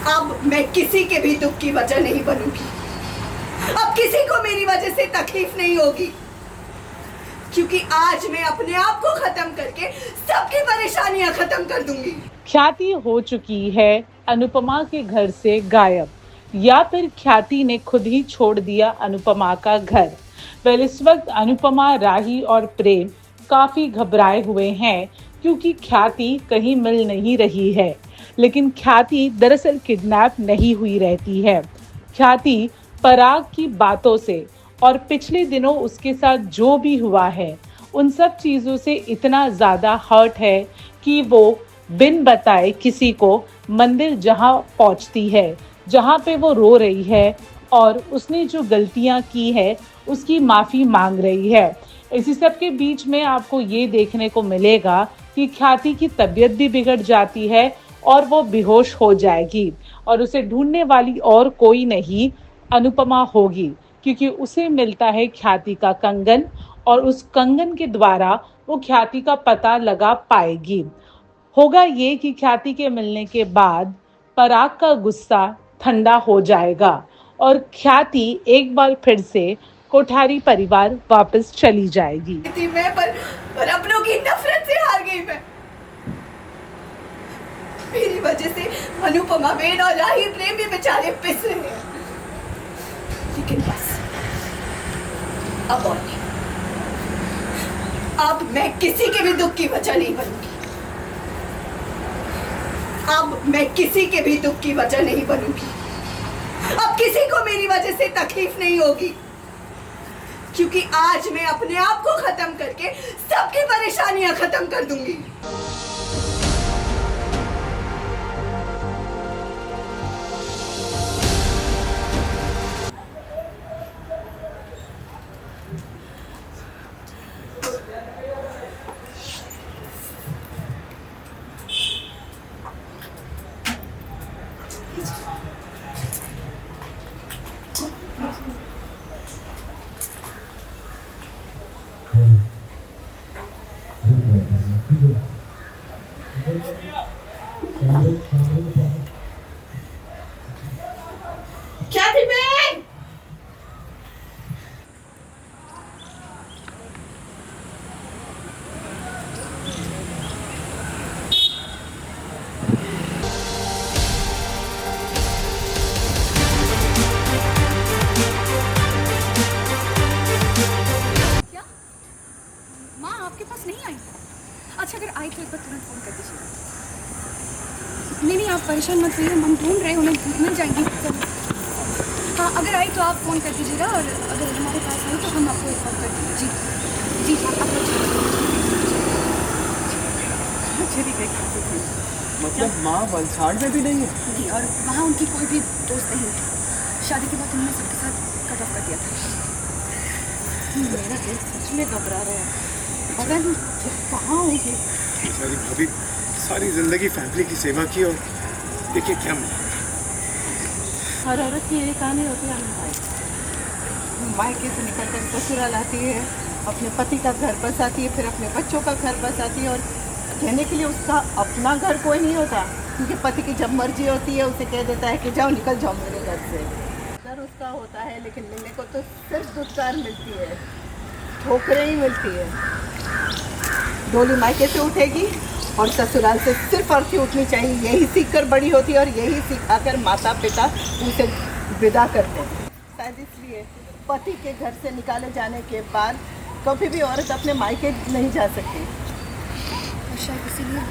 अब मैं किसी के भी दुख की वजह नहीं बनूंगी। अब किसी को मेरी वजह से तकलीफ नहीं होगी, क्योंकि आज मैं अपने आप को खत्म करके सबकी परेशानियां खत्म कर दूंगी। ख्याति हो चुकी है अनुपमा के घर से गायब, या फिर ख्याति ने खुद ही छोड़ दिया अनुपमा का घर। वेल, इस वक्त अनुपमा, राही और प्रेम काफी घबराए हुए हैं क्योंकि ख्याति कहीं मिल नहीं रही है। लेकिन ख्याति दरअसल किडनैप नहीं हुई रहती है। ख्याति पराग की बातों से और पिछले दिनों उसके साथ जो भी हुआ है उन सब चीज़ों से इतना ज़्यादा हर्ट है कि वो बिन बताए किसी को मंदिर जहाँ पहुँचती है, जहाँ पे वो रो रही है और उसने जो गलतियाँ की है उसकी माफ़ी मांग रही है। इसी सब के बीच में आपको ये देखने को मिलेगा कि ख्याति की तबीयत भी बिगड़ जाती है और वो बेहोश हो जाएगी और उसे ढूंढने वाली और कोई नहीं अनुपमा होगी, क्योंकि उसे मिलता है ख्याति का कंगन और उस कंगन के द्वारा वो ख्याति का पता लगा पाएगी। होगा ये कि ख्याति के मिलने के बाद पराग का गुस्सा ठंडा हो जाएगा और ख्याति एक बार फिर से कोठारी परिवार वापस चली जाएगी। मैं पर अपनों की नफरत से हार गई। मैं मेरी वजह से अनुपमा, बेन और राही, प्रेम भी बेचारे पिस रहे हैं। लेकिन बस अब और नहीं। अब मैं किसी के भी दुख की वजह नहीं बनूंगी। अब मैं किसी के भी दुख की वजह नहीं बनूंगी। अब किसी को मेरी वजह से तकलीफ नहीं होगी, क्योंकि आज मैं अपने आप को खत्म करके सबकी परेशानियां खत्म कर दूंगी। क्या थी बहन? क्या माँ आपके पास नहीं आई? अच्छा, अगर आई तो एक बार तुरंत फ़ोन कर दीजिए। नहीं, आप परेशान मत होइए, हम ढूंढ रहे हैं, उन्हें मिल जाएंगी सब। हाँ, अगर आई तो आप फ़ोन कर दीजिएगा, और अगर हमारे पास आई तो हम आपको इन्फॉर्म कर देंगे। जी जी, आप मतलब माँ वलसाड़ में भी नहीं है? जी, और वहाँ उनकी कोई भी दोस्त नहीं है। शादी के बाद उन्होंने सबके साथ कट ऑफ कर दिया था। मेरा दिल सच में घबरा रहा है। पता नहीं कहाँ होंगे। सारी भाभी सारी जिंदगी फैमिली की सेवा की और देखिए क्या मिला। हर औरत की यही कहानी होती है भाई। मायके से निकल कर ससुराल आती है, अपने पति का घर बसाती है, फिर अपने बच्चों का घर बसाती है, और कहने के लिए उसका अपना घर कोई नहीं होता, क्योंकि पति की जब मर्जी होती है उसे कह देता है कि जाओ, निकल जाओ मेरे घर से। घर उसका होता है, लेकिन मिलने को तो सिर्फ दुत्कार मिलती है, ठोकरें ही मिलती है। डोली मायके से उठेगी और ससुराल से सिर्फ अर्थी उठनी चाहिए, यही सीख कर बड़ी होती है और यही सिखाकर माता पिता उसे विदा करते हैं। शायद इसलिए पति के घर से निकाले जाने के बाद कभी भी औरत अपने मायके नहीं जा सकती। और शायद इसीलिए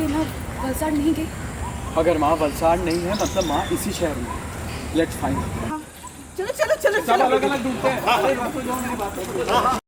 मैं वलसाड़ नहीं गई। अगर माँ वलसाड़ नहीं है मतलब माँ इसी शहर में। Let's find. चलो चलो चलो सब अलग अलग ढूंढते हैं।